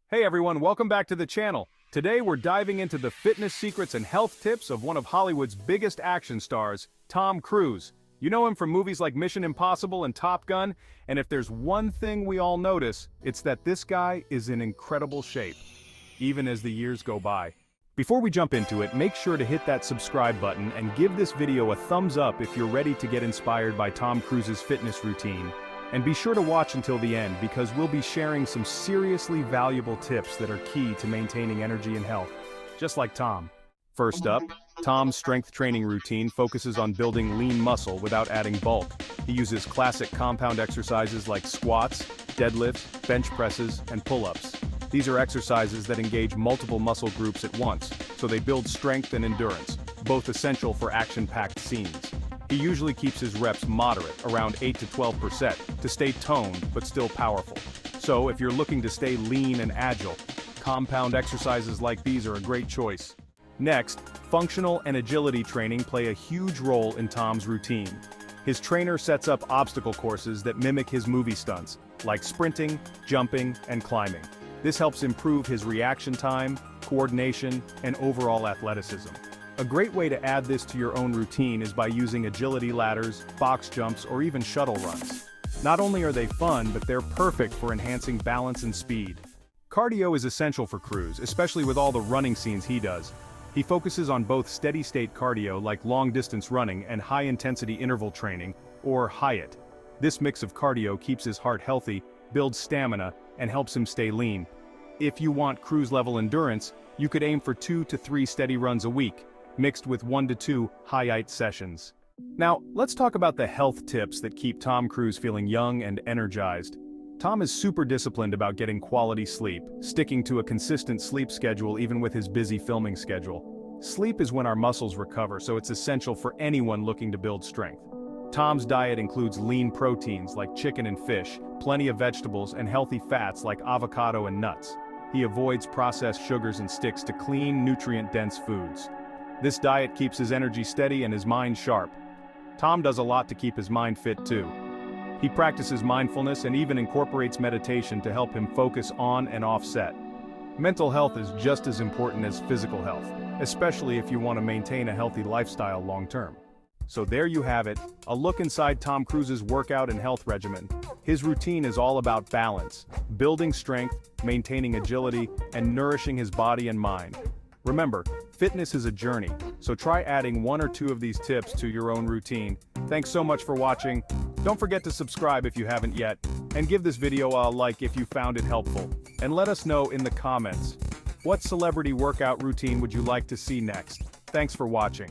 Hey everyone, welcome back to the channel. Today we're diving into the fitness secrets and health tips of one of Hollywood's biggest action stars, Tom Cruise. You know him from movies like Mission Impossible and Top Gun, and if there's one thing we all notice, it's that this guy is in incredible shape, even as the years go by. Before we jump into it, make sure to hit that subscribe button and give this video a thumbs up if you're ready to get inspired by Tom Cruise's fitness routine. And be sure to watch until the end because we'll be sharing some seriously valuable tips that are key to maintaining energy and health, just like Tom. First up, Tom's strength training routine focuses on building lean muscle without adding bulk. He uses classic compound exercises like squats, deadlifts, bench presses, and pull-ups. These are exercises that engage multiple muscle groups at once, so they build strength and endurance, both essential for action-packed scenes. He usually keeps his reps moderate, around 8 to 12%, to stay toned but still powerful. So if you're looking to stay lean and agile, compound exercises like these are a great choice. Next, functional and agility training play a huge role in Tom's routine. His trainer sets up obstacle courses that mimic his movie stunts, like sprinting, jumping, and climbing. This helps improve his reaction time, coordination, and overall athleticism. A great way to add this to your own routine is by using agility ladders, box jumps, or even shuttle runs. Not only are they fun, but they're perfect for enhancing balance and speed. Cardio is essential for Cruise, especially with all the running scenes he does. He focuses on both steady-state cardio like long-distance running and high-intensity interval training, or HIIT. This mix of cardio keeps his heart healthy, builds stamina, and helps him stay lean. If you want Cruise-level endurance, you could aim for 2 to 3 steady runs a week, mixed with 1 to 2 HIIT sessions. Now, let's talk about the health tips that keep Tom Cruise feeling young and energized. Tom is super disciplined about getting quality sleep, sticking to a consistent sleep schedule even with his busy filming schedule. Sleep is when our muscles recover, so it's essential for anyone looking to build strength. Tom's diet includes lean proteins like chicken and fish, plenty of vegetables, and healthy fats like avocado and nuts. He avoids processed sugars and sticks to clean, nutrient-dense foods. This diet keeps his energy steady and his mind sharp. Tom does a lot to keep his mind fit too. He practices mindfulness and even incorporates meditation to help him focus on and off set. Mental health is just as important as physical health, especially if you want to maintain a healthy lifestyle long term. So there you have it, a look inside Tom Cruise's workout and health regimen. His routine is all about balance, building strength, maintaining agility, and nourishing his body and mind. Remember, fitness is a journey, so try adding 1 or 2 of these tips to your own routine. Thanks so much for watching. Don't forget to subscribe if you haven't yet, and give this video a like if you found it helpful. And let us know in the comments, what celebrity workout routine would you like to see next? Thanks for watching.